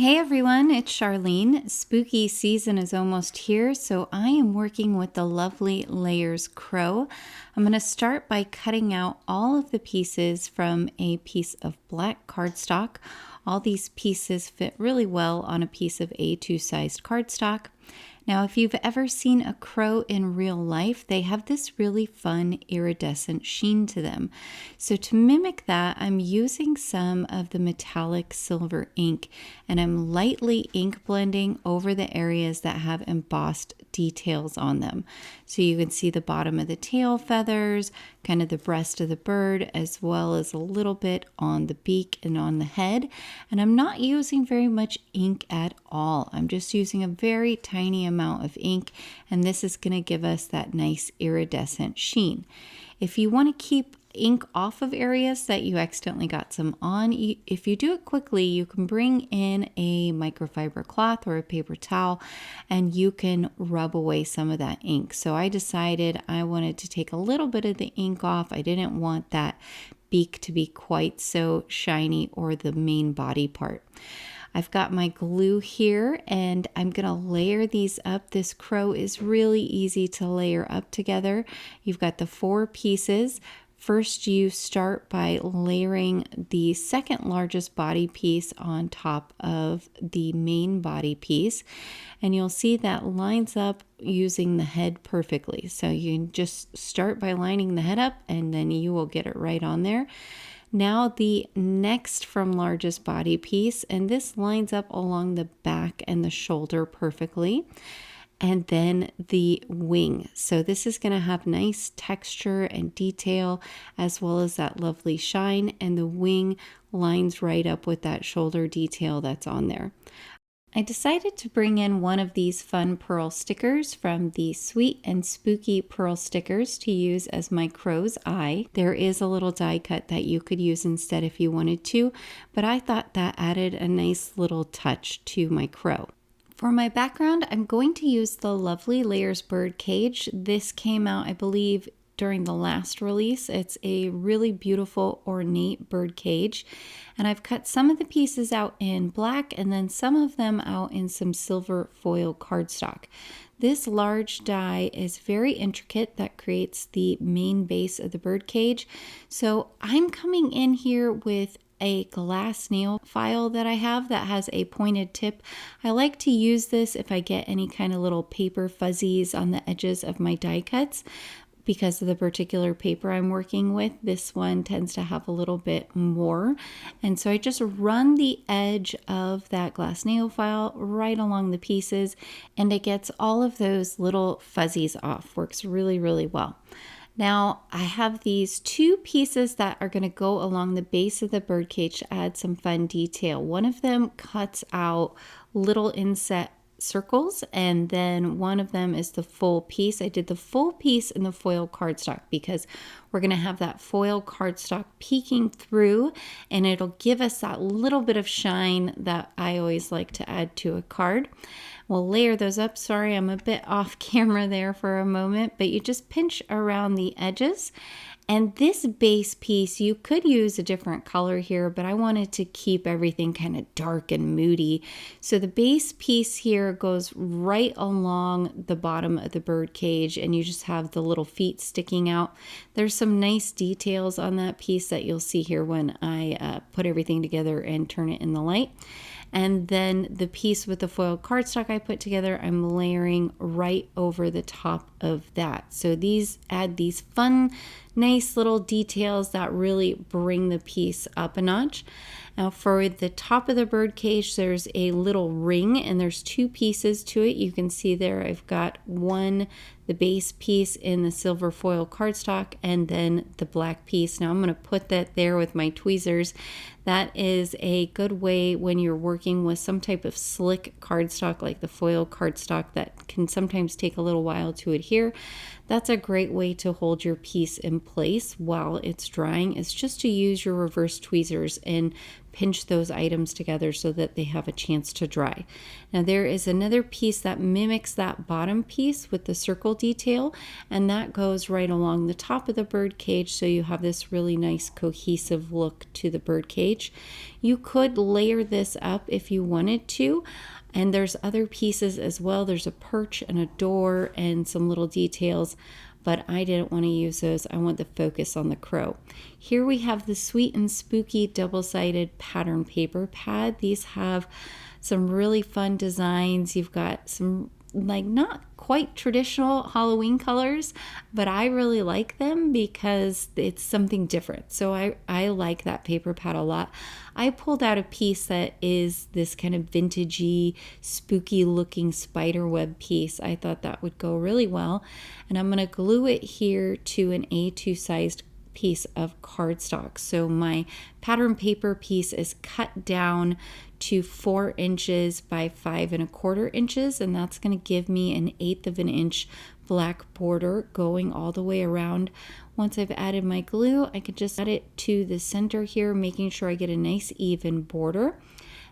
Hey everyone, it's Charlene. Spooky season is almost here, so I am working with the Lovely Layers Crow. I'm going to start by cutting out all of the pieces from a piece of black cardstock. All these pieces fit really well on a piece of A2 sized cardstock. Now, if you've ever seen a crow in real life, they have this really fun iridescent sheen to them. So to mimic that, I'm using some of the metallic silver ink, and I'm lightly ink blending over the areas that have embossed details on them. So you can see the bottom of the tail feathers, kind of the breast of the bird, as well as a little bit on the beak and on the head. And I'm not using very much ink at all. I'm just using a very tiny amount of ink, and this is going to give us that nice iridescent sheen. If you want to keep ink off of areas that you accidentally got some on, if you do it quickly, you can bring in a microfiber cloth or a paper towel and you can rub away some of that ink. So I decided I wanted to take a little bit of the ink off. I didn't want that beak to be quite so shiny or the main body part. I've got my glue here and I'm going to layer these up. This crow is really easy to layer up together. You've got the 4 pieces. First, you start by layering the second largest body piece on top of the main body piece, and you'll see that lines up using the head perfectly. So you can just start by lining the head up and then you will get it right on there. Now the next from largest body piece, and this lines up along the back and the shoulder perfectly. And then the wing. So this is going to have nice texture and detail as well as that lovely shine, and the wing lines right up with that shoulder detail that's on there. I decided to bring in one of these fun pearl stickers from the Sweet and Spooky Pearl Stickers to use as my crow's eye. There is a little die cut that you could use instead if you wanted to, but I thought that added a nice little touch to my crow. For my background, I'm going to use the Lovely Layers bird cage. This came out, I believe, during the last release. It's a really beautiful ornate bird cage, and I've cut some of the pieces out in black and then some of them out in some silver foil cardstock. This large die is very intricate. That creates the main base of the bird cage. So I'm coming in here with a glass nail file that I have that has a pointed tip. I like to use this if I get any kind of little paper fuzzies on the edges of my die cuts. Because of the particular paper I'm working with, this one tends to have a little bit more. And so I just run the edge of that glass nail file right along the pieces, and it gets all of those little fuzzies off. Works really, really well. Now I have these 2 pieces that are going to go along the base of the birdcage to add some fun detail. One of them cuts out little inset circles, and then one of them is the full piece. I did the full piece in the foil cardstock because we're going to have that foil cardstock peeking through, and it'll give us that little bit of shine that I always like to add to a card. We'll layer those up. Sorry, I'm a bit off camera there for a moment, but you just pinch around the edges. And this base piece, you could use a different color here, but I wanted to keep everything kind of dark and moody. So the base piece here goes right along the bottom of the bird cage, and you just have the little feet sticking out. There's some nice details on that piece that you'll see here when I put everything together and turn it in the light. And then the piece with the foil cardstock I put together, I'm layering right over the top of that. So these add these fun, nice little details that really bring the piece up a notch. Now for the top of the bird cage, there's a little ring, and there's 2 pieces to it. You can see there I've got one, the base piece in the silver foil cardstock, and then the black piece. Now I'm going to put that there with my tweezers. That is a good way when you're working with some type of slick cardstock like the foil cardstock that can sometimes take a little while to adhere. That's a great way to hold your piece in place while it's drying, is just to use your reverse tweezers and pinch those items together so that they have a chance to dry. Now there is another piece that mimics that bottom piece with the circle detail, and that goes right along the top of the bird cage, so you have this really nice cohesive look to the bird cage. You could layer this up if you wanted to, and there's other pieces as well. There's a perch and a door and some little details, but I didn't want to use those. I want the focus on the crow. Here we have the Sweet and Spooky double-sided pattern paper pad. These have some really fun designs. You've got some like not quite traditional Halloween colors, but I really like them because it's something different. So I like that paper pad a lot. I pulled out a piece that is this kind of vintagey, spooky looking spider web piece. I thought that would go really well. And I'm going to glue it here to an A2 sized piece of cardstock. So my pattern paper piece is cut down to 4 inches by 5¼ inches, and that's going to give me an 1/8 of an inch black border going all the way around. Once I've added my glue, I can just add it to the center here, making sure I get a nice even border.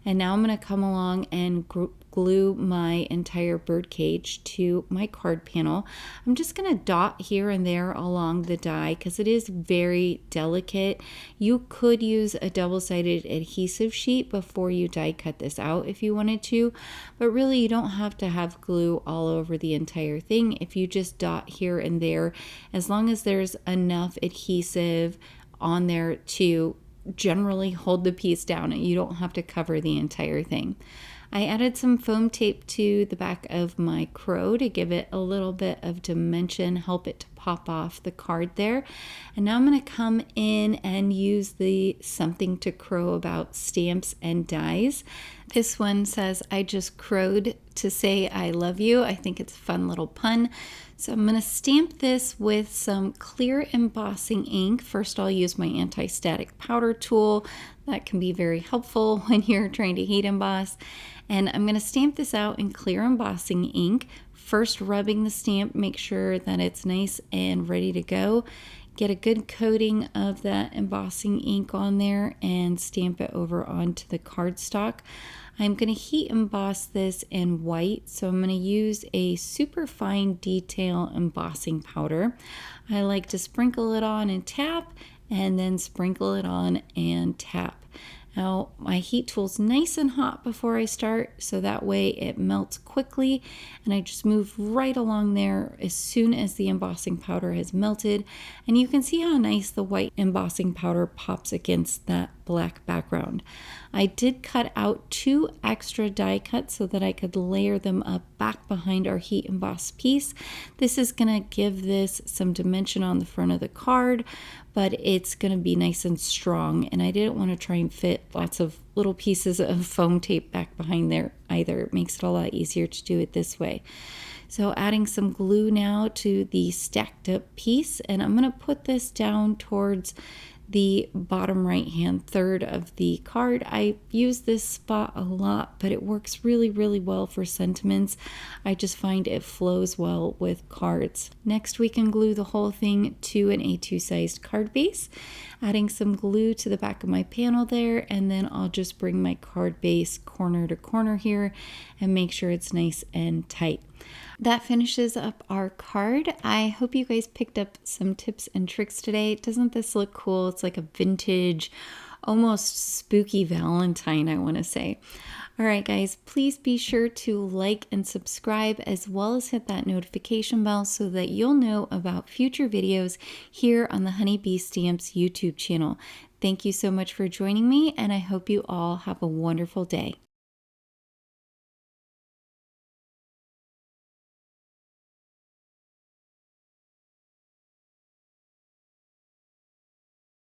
And now I'm going to come along and glue my entire bird cage to my card panel. I'm just going to dot here and there along the die because it is very delicate. You could use a double-sided adhesive sheet before you die cut this out if you wanted to, but really you don't have to have glue all over the entire thing. If you just dot here and there, as long as there's enough adhesive on there to generally hold the piece down, and you don't have to cover the entire thing. I added some foam tape to the back of my crow to give it a little bit of dimension, help it to pop off the card there. And now I'm going to come in and use the Something to Crow About stamps and dies. This one says, I just crowed to say I love you. I think it's a fun little pun. So I'm going to stamp this with some clear embossing ink. First, I'll use my anti-static powder tool. That can be very helpful when you're trying to heat emboss. And I'm going to stamp this out in clear embossing ink. First, rubbing the stamp, make sure that it's nice and ready to go. Get a good coating of that embossing ink on there and stamp it over onto the cardstock. I'm going to heat emboss this in white, so I'm going to use a super fine detail embossing powder. I like to sprinkle it on and tap, and then sprinkle it on and tap. Now, my heat tool's nice and hot before I start, so that way it melts quickly, and I just move right along there as soon as the embossing powder has melted. And you can see how nice the white embossing powder pops against that black background. I did cut out 2 extra die cuts so that I could layer them up back behind our heat embossed piece. This is going to give this some dimension on the front of the card, but it's going to be nice and strong, and I didn't want to try and fit lots of little pieces of foam tape back behind there either. It makes it a lot easier to do it this way. So adding some glue now to the stacked up piece, and I'm going to put this down towards the bottom right hand third of the card. I use this spot a lot, but it works really, really well for sentiments. I just find it flows well with cards. Next, we can glue the whole thing to an A2 sized card base, adding some glue to the back of my panel there, and then I'll just bring my card base corner to corner here and make sure it's nice and tight. That finishes up our card. I hope you guys picked up some tips and tricks today. Doesn't this look cool? It's like a vintage, almost spooky Valentine, I want to say. All right, guys, please be sure to like and subscribe, as well as hit that notification bell so that you'll know about future videos here on the Honeybee Stamps YouTube channel. Thank you so much for joining me, and I hope you all have a wonderful day.